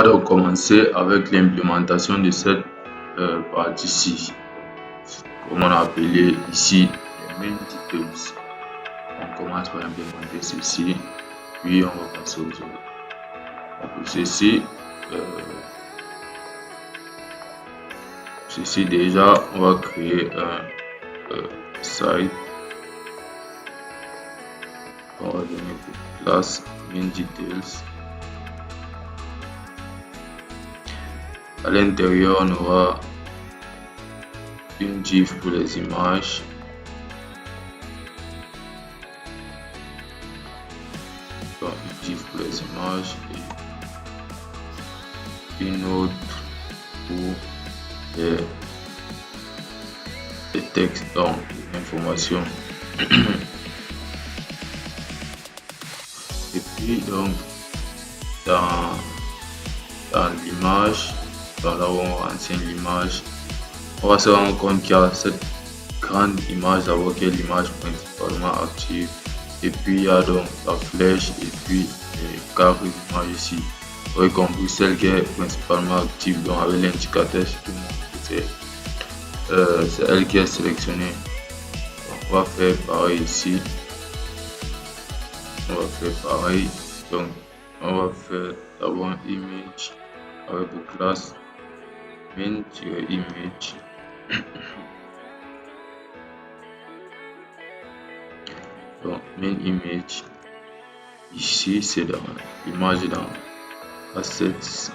donc commencer avec l'implémentation de cette partie-ci, comme on a appelé ici les main details. On commence par implémenter ceci, puis on va passer aux autres. Donc ceci déjà, on va créer un site. On va donner pour classe main details. À l'intérieur, on aura une div pour les images. Donc, une div pour les images et une autre pour les textes, donc l'information. Et puis donc dans l'image, dans là où on renseigne l'image, on va se rendre compte qu'il y a cette grande image d'abord qui est l'image principalement active, et puis il y a donc la flèche et puis les carrés d'image ici. Vous avez compris, celle qui est principalement active, donc avec l'indicateur, c'est elle qui est sélectionnée. Donc, on va faire pareil ici. On va faire pareil. Donc on va faire d'abord un image avec pour classe main-image. Donc main image ici, c'est dans l'image, dans assets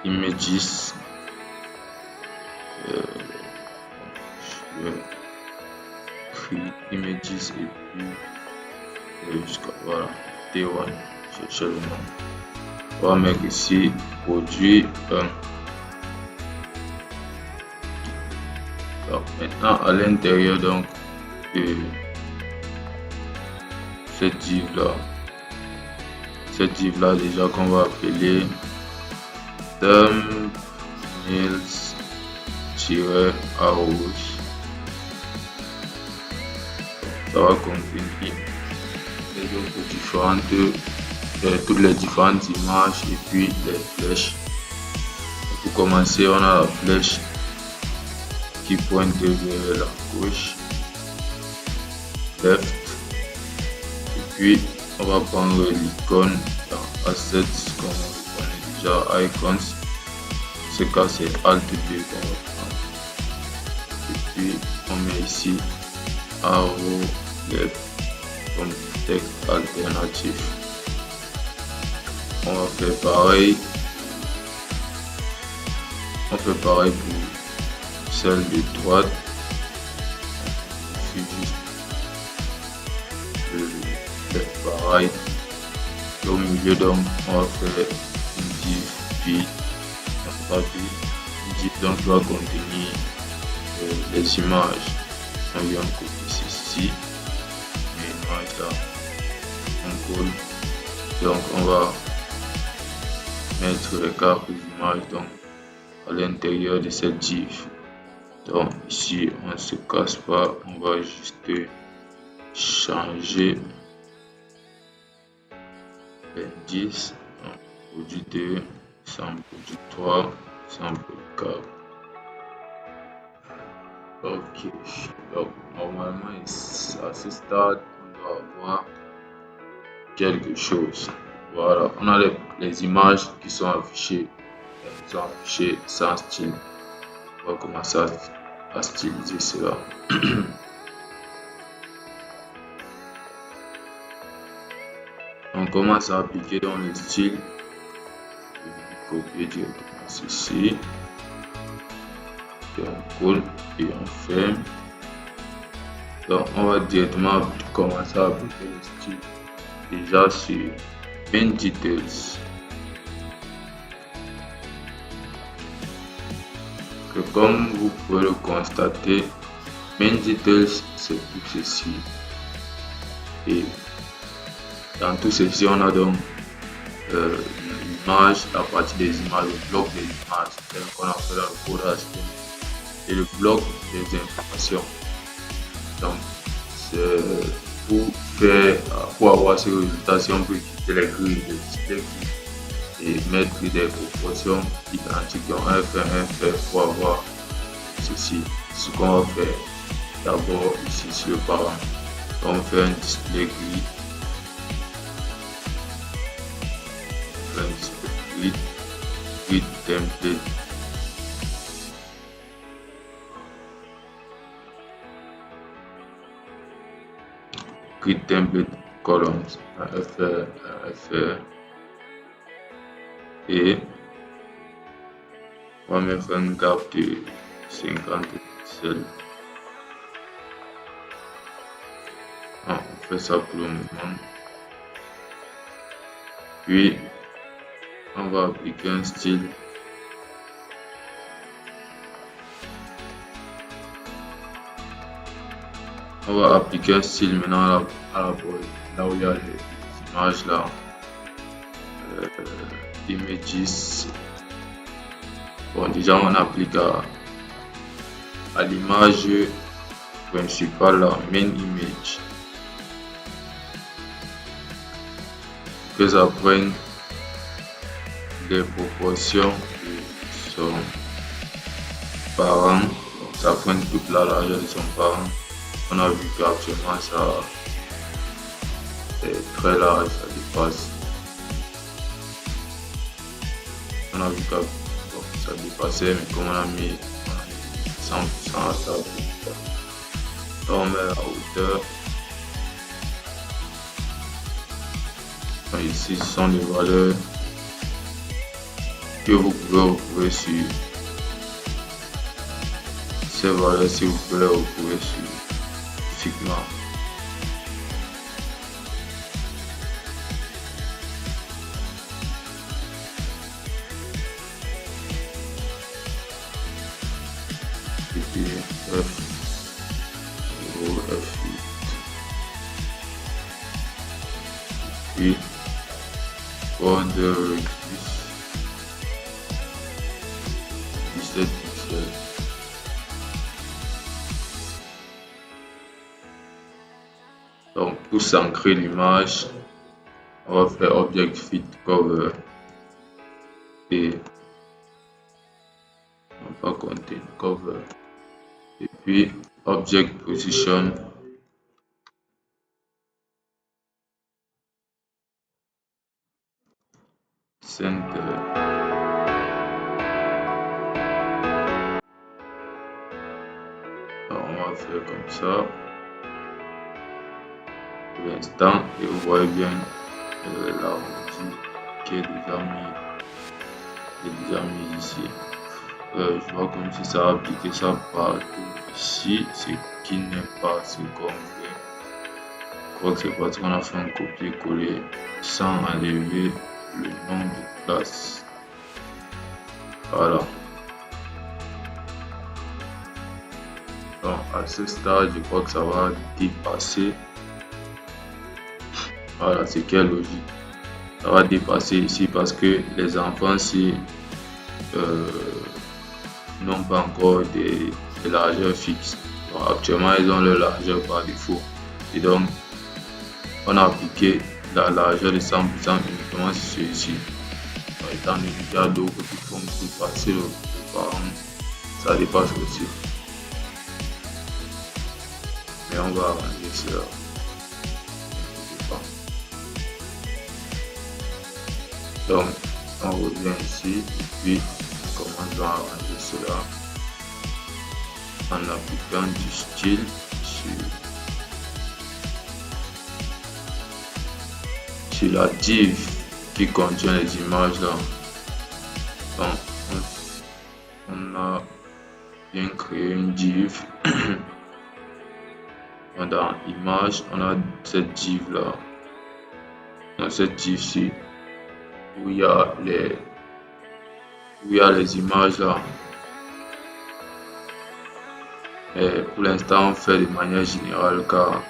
images. Je vais créer images et puis jusqu'à voilà T1, chercher le nom. On va mettre ici produit 1. Donc maintenant à l'intérieur donc de cette div là déjà qu'on va appeler thumbnails-arrows. Ça va contenir toutes les différentes images et puis les flèches. Pour commencer, on a la flèche qui pointe vers la gauche, left, et puis on va prendre l'icône dans assets comme on connaît déjà, icons. Ce cas c'est Alt 2 qu'on va prendre, et puis on met ici arrow left comme texte alternatif. On va faire pareil. On fait pareil pour celle de droite. Il suffit juste de faire pareil. Et au milieu donc on va faire une div vide. Une div donc doit contenir les images. On vient copier ceci. L'image là. On colle. Donc on va mettre les cartes d'images donc à l'intérieur de cette div. Donc ici on ne se casse pas, on va juste changer l'indice. Produit 2 sans produit 3 sans produit 4. Ok, donc normalement à ce stade on doit avoir quelque chose. Voilà, on a les images qui sont affichées sans style. On va commencer à styliser cela. On commence à appliquer dans le style. Je vais copier directement ceci. Et on colle et on ferme. Donc on va directement commencer à appliquer le style déjà sur main details. Que comme vous pouvez le constater, main details c'est tout ceci, et dans tout ceci on a donc l'image, la partie des images, le bloc des images tel qu'on a fait dans le code HTML, et le bloc des informations. Donc c'est pour avoir ce résultat, si on peut quitter les grilles de display et et mettre des proportions identiques. Donc 1 fait 1 fait pour avoir ceci. Ce qu'on va faire d'abord ici sur le parent. On fait un display grid. Grid template. Grid template columns. FR. Et on va mettre un gap de 50 pixels. On fait ça pour le moment. Puis on va appliquer un style. On va appliquer un style maintenant à la base, là où il y a les images là. Images. Bon, déjà on applique à l'image principale, la main image. Que ça prenne les proportions de son parent. Donc, ça prenne toute la largeur de son parent. On a vu qu'actuellement ça est très large, ça dépasse. On a vu que ça dépassait, mais comme on a mis 100% à ça, on met la hauteur. Ici, ce sont les valeurs que vous pouvez retrouver sur ces valeurs, si vous pouvez les retrouver sur Figma. Et puis F8. Puis border radius 17 pixels. Donc pour s'ancrer l'image, on va faire object fit cover et on va contain cover et puis object position center. Alors, on va faire comme ça pour l'instant et vous voyez bien l'arrondi qui est déjà mis ici. Je vois comme si ça va appliquer ça partout ici, ce qui n'est pas ce qu'on fait. Je crois que c'est parce qu'on a fait un copier-coller sans enlever le nom de classe. Voilà. Donc à ce stade, je crois que ça va dépasser. Voilà, c'est quelle logique. Ça va dépasser ici parce que les enfants ici n'ont pas encore des largeurs fixes. Donc, actuellement, ils ont leur largeur par défaut. Et donc, on a appliqué la largeur de 100% uniquement sur celui-ci. Étant donné qu'il y a d'autres qui font passer le parent, ça dépasse aussi. Mais on va arranger cela. Donc, on revient ici et puis on commence à arranger cela en appliquant du style sur la div qui contient les images là. Donc, on a bien créé une div. Dans image, on a cette div là. Dans cette div ci où il y a les images là. Et pour l'instant, on fait de manière générale car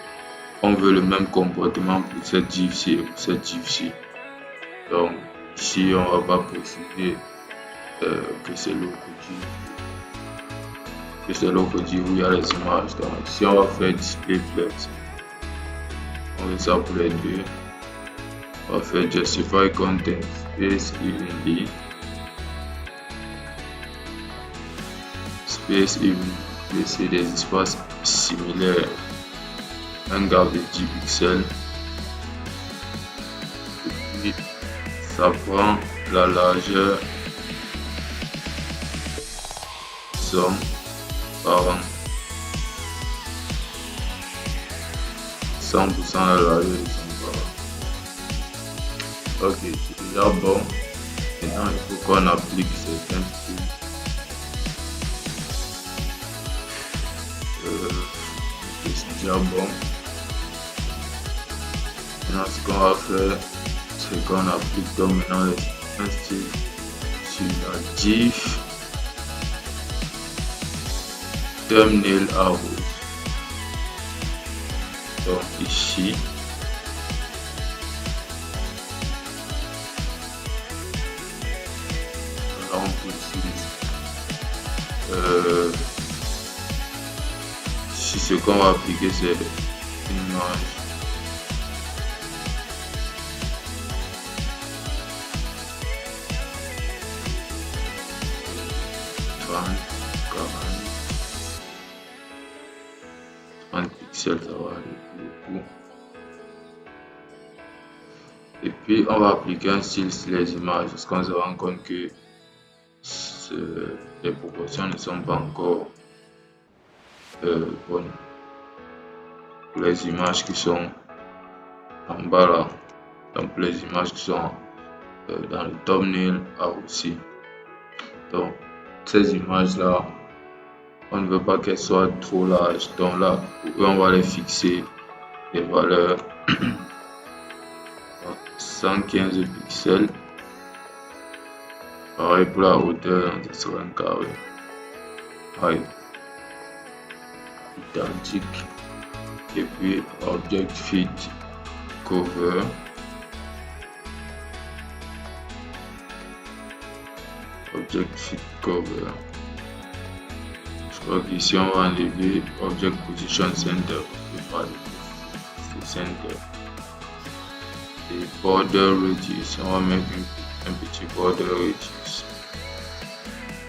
on veut le même comportement pour cette div ci et pour cette div ci. Donc ici, on va pas préciser que c'est l'autre div où il y a les images. Donc ici, on va faire display flex. On fait ça pour les deux. On va faire justify content. space evenly, space evenly, laisser des espaces similaires, un garde de 10 pixels, et puis ça prend la largeur somme par 100% la largeur de son parent. Ok, c'est déjà bon. Maintenant, il faut qu'on applique certains trucs. C'est déjà bon. Maintenant, ce qu'on va faire, c'est qu'on applique donc maintenant un style sur la div thumbnail arrow. Donc ici, là on peut utiliser si ce qu'on va appliquer c'est une image pixels, ça va aller beaucoup. Et puis on va appliquer un style sur les images parce qu'on se rend compte que les proportions ne sont pas encore bonnes pour les images qui sont en bas là, donc pour les images qui sont dans le thumbnail aussi. Donc ces images là, on ne veut pas qu'elles soient trop larges, donc là on va les fixer des valeurs 115 pixels. Pareil pour la hauteur, ce sera un carré. Pareil. Identique. Et puis object fit cover. Object fit cover. Je crois qu'ici on va enlever object position center. Center. Et border radius, on va mettre un petit border radius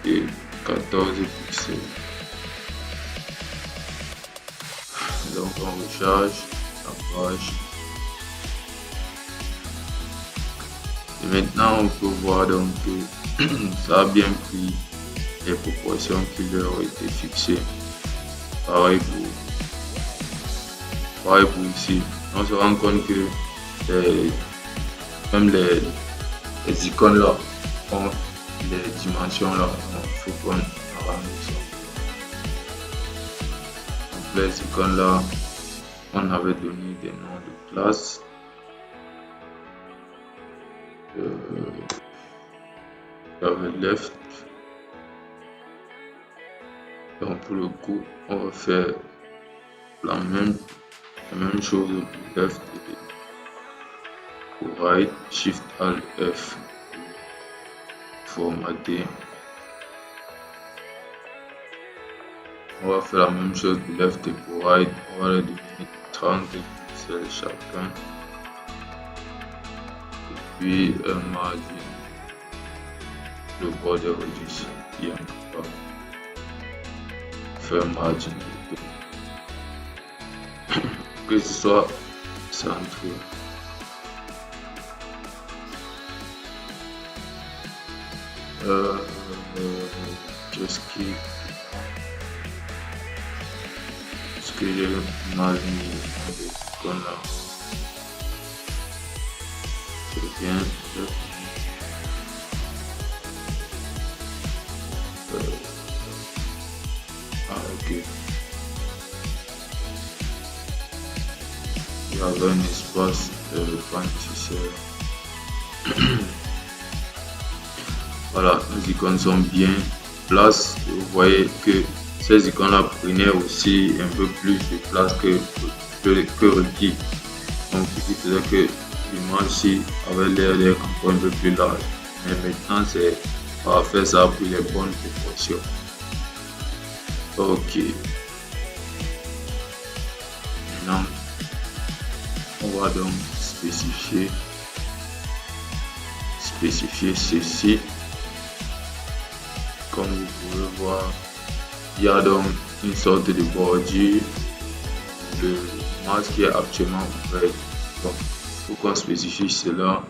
de 14 pixels. Donc on recharge la page. Et maintenant on peut voir donc que ça a bien pris les proportions qui leur ont été fixées. Pareil pour ici. On se rend compte que même les icônes là ont les dimensions là. Il faut qu'on arrange ça. Donc les icônes là, on avait donné des noms de classes. Avec left. Donc pour le coup, on va faire la même chose pour left et pour right, shift alt F, formater. On va faire la même chose pour left et pour right, on va les donner 30 pixels chacun. Et puis un margin, le border radius, qui est incapable. Faire un margin que ce soit centré. Qu'est-ce que j'ai mal mis comme là, c'est bien. Ok, il y avait un espace pas nécessaire. Voilà, les icônes sont bien place. Vous voyez que ces icônes là prenaient aussi un peu plus de place que requis. Donc ce qui faisait que l'image ici avait l'air d'être encore un peu plus large. Mais maintenant c'est on va faire ça pour les bonnes proportions. Ok. Maintenant on va donc spécifier spécifier ceci. Comme vous pouvez voir, il y a donc une sorte de bordure de l'image qui est actuellement ouverte. Donc, il faut qu'on spécifie cela.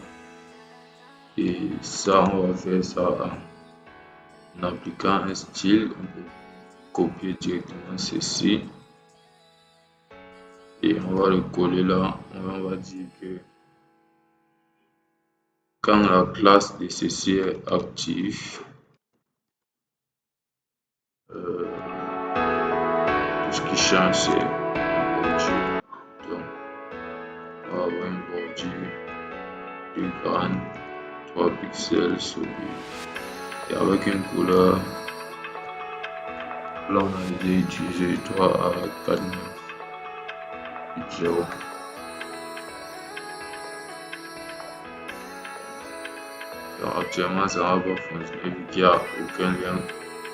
Et ça, on va faire ça en appliquant un style. On peut copier directement ceci. Et on va le coller là. On va dire que quand la classe de ceci est active, tout ce qui change c'est une bordure. Donc on va avoir une bordure plus grande, 3 pixels sur lui. Et avec une couleur, là on a déjà utilisé 3 à 4 0. Donc actuellement ça va pas fonctionner vu qu'il n'y a aucun lien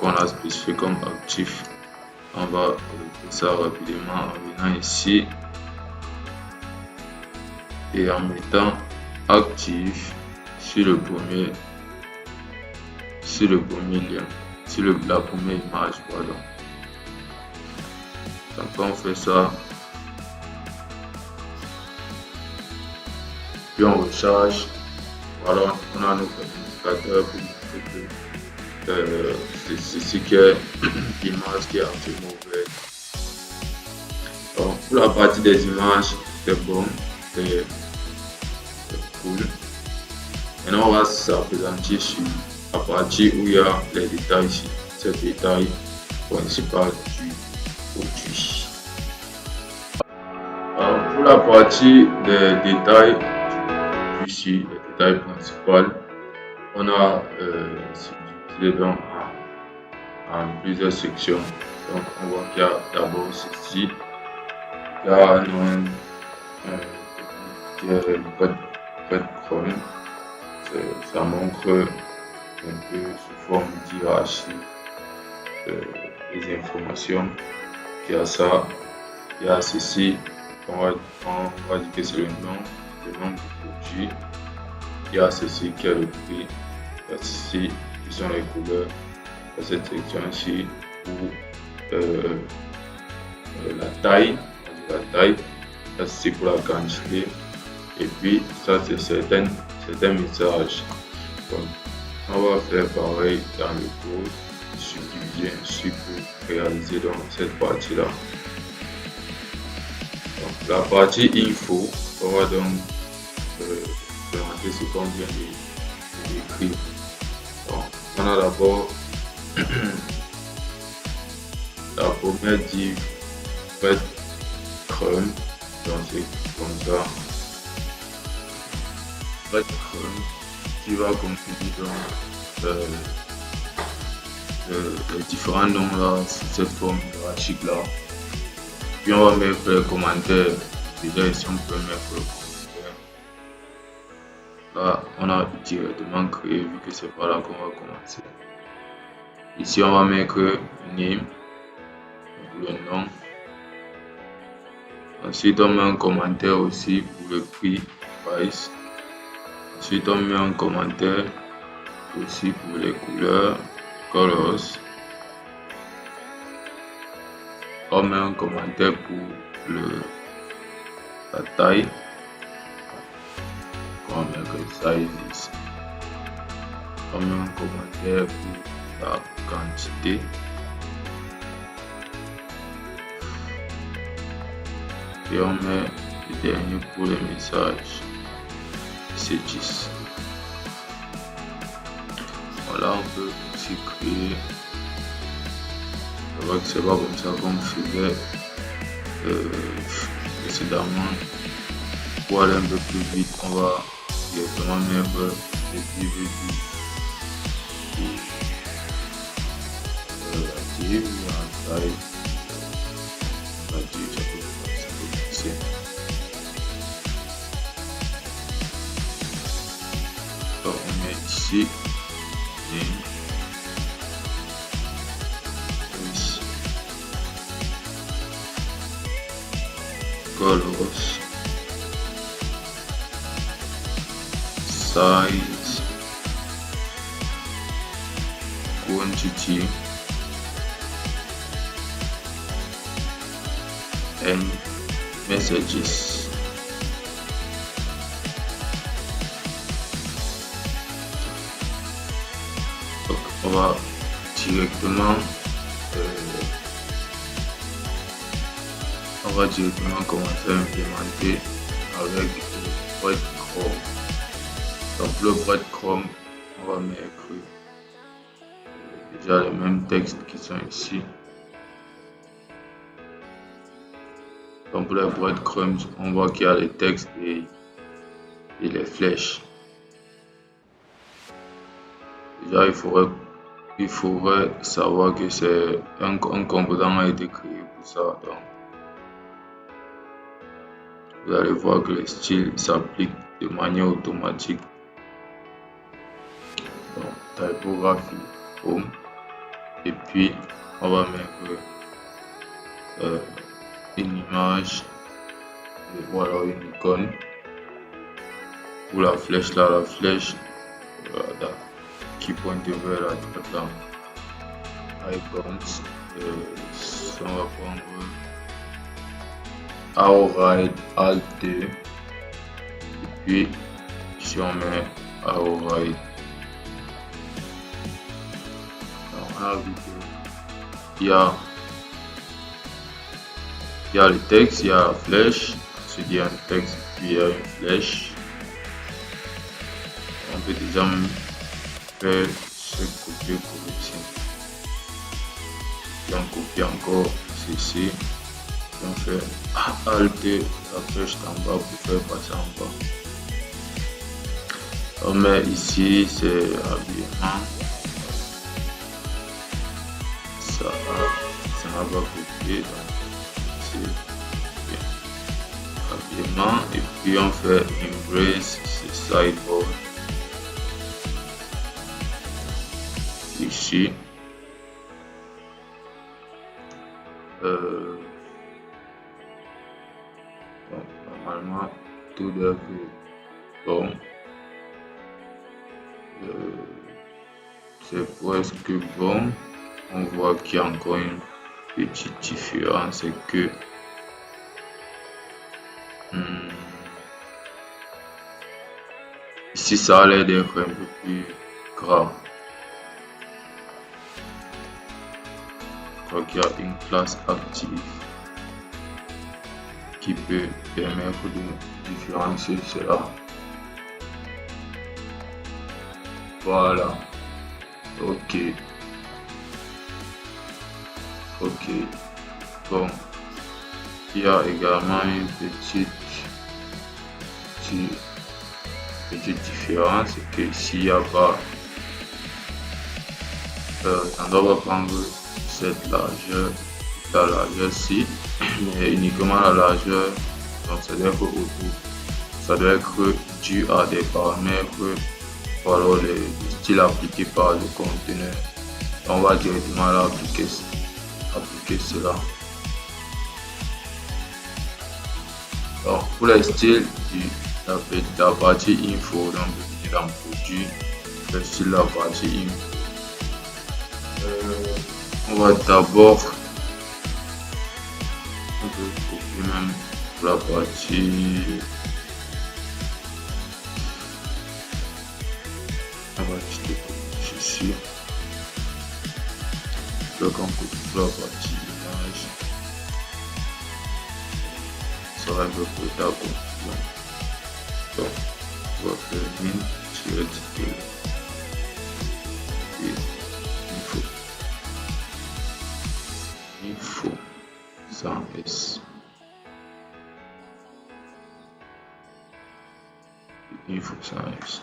qu'on a spécifié comme actif. On va régler ça rapidement en venant ici et en mettant actif sur le premier lien, sur la première image, pardon. Donc quand on fait ça, puis on recharge, voilà, on a notre indicateur pour montrer que c'est ce qui est l'image qui est actuellement ouverte. Donc pour la partie des images, c'est bon, c'est cool. Maintenant on va s'appesantir sur la partie où il y a les détails ici, c'est le détail principal du produit. Pour la partie des détails ici, les détails principaux, on a subdivisé donc en plusieurs sections. Donc on voit qu'il y a d'abord ceci, il y a un nom qui est breadcrumb. Ça montre un peu sous forme d'hierarchie les informations. Il y a ça, il y a ceci, on va dire que c'est le nom du produit. Il y a ceci qui est le prix, il y a ceci qui sont les couleurs. Il y a cette section-ci pour la taille, ça c'est pour la quantité, et puis ça c'est certains messages. Donc on va faire pareil dans le code, subdiviser ainsi pour réaliser dans cette partie là. Donc la partie info, on va donc présenter ce qu'on vient d'écrire. Donc on a d'abord la première div breadcrumb, donc c'est comme ça, breadcrumb qui va contenir les différents noms là sur cette forme hiérarchique là. Puis on va mettre les commentaires. Déjà ici on peut mettre le commentaire. Là on a directement créé vu que c'est par là qu'on va commencer. Ici on va mettre name, le nom. Ensuite on met un commentaire aussi pour le prix, price. Ensuite on met un commentaire aussi pour les couleurs, colors. On met un commentaire pour la taille. On met que size ici. On met un commentaire pour la quantité. Et on met le dernier pour les messages. C'est 10. Voilà, on peut aussi créer. C'est vrai que c'est pas comme ça qu'on faisait précédemment. Pour aller un peu plus vite, on va directement mettre les DVD active en taille. On va dire ça peut passer. Donc on met ici colors, size, quantity and messages. Donc on va directement commencer à implémenter avec le breadcrumb. Donc le breadcrumb, on va mettre déjà les mêmes textes qui sont ici. Donc pour les breadcrumbs, on voit qu'il y a les textes et les flèches. Déjà, il faudrait savoir que c'est un composant a été créé pour ça. Donc, vous allez voir que le style s'applique de manière automatique. Donc, typographie, home. Et puis, on va mettre une image, voilà, une icône. Pour la flèche là, la flèche voilà, qui pointe vers la droite là. Icons, on va prendre Arrowhead Alt D. Et puis, si on met Arrowhead, on a vu qu'il y a le texte, il y a la flèche, ensuite il y a un texte, puis il y a une flèche. On peut déjà faire ce copier-coller ici. Et on copie encore ceci. Et on fait Alt, la flèche en bas pour faire passer en bas. On met ici, c'est habillement. Ça n'a pas copié. Habillement. Et puis on fait Embrace, c'est sideboard. Ici. Donc, normalement, tout doit être bon. C'est presque bon. On voit qu'il y a encore une petite différence, c'est que ici ça a l'air d'être un peu plus grave. Je crois qu'il y a une classe active qui peut permettre de différencier cela. Voilà. Ok. Bon. Il y a également une petite différence, c'est que s'il n'y a pas, on doit prendre cette largeur, la largeur-ci, mais uniquement la largeur. Donc ça doit être autour. Ça doit être dû à des paramètres ou alors les styles appliqués par le conteneur. On va directement là appliquer cela. Donc pour les styles la partie info, donc dans produit, le style la partie info. On va d'abord copier même la partie. On va juste copier ceci. Donc on copie la partie image. Ça va un peu pour ta confusion. Donc on va faire min-titre et info sans S. Info sans S.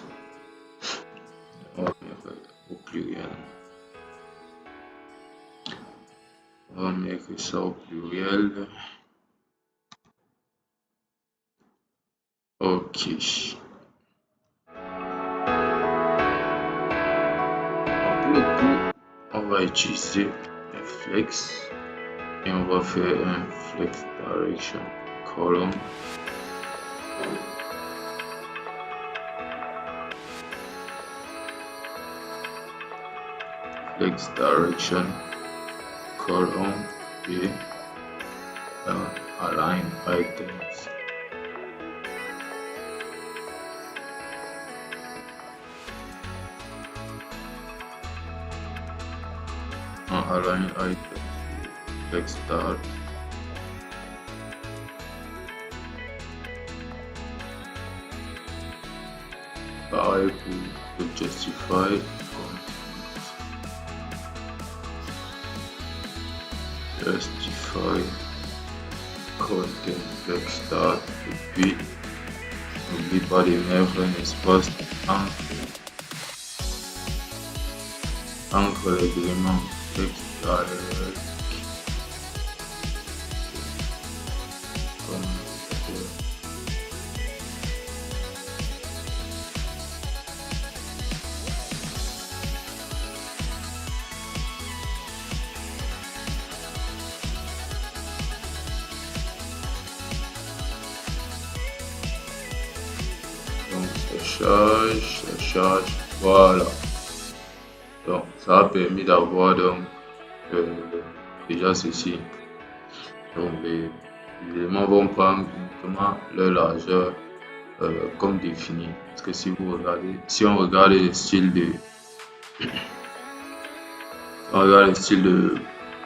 On va mettre au pluriel. On va mettre ça au pluriel. Ok. Pour le coup, on va utiliser un flex et on va faire un flex direction column. X direction column et align items. Align items, X start. Pareil pour le justify. Justify content X start et puis n'oublie pas de mettre un espace entre les éléments X direct comme donc ça charge, voilà. Donc ça a permis d'avoir donc déjà ceci. Donc les éléments vont prendre uniquement leur largeur comme défini. Parce que si on regarde le style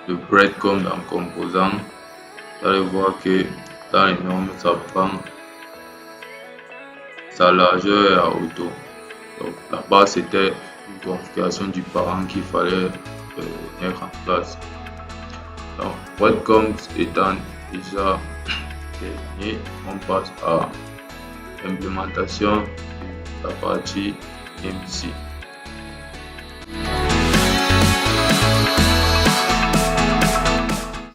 de breadcrumb en composant, vous allez voir que dans les normes, ça prend sa largeur est à auto. Donc là-bas, c'était une configuration du parent qu'il fallait mettre en place. Donc breadcrumb étant déjà terminé, on passe à l'implémentation de la partie MC.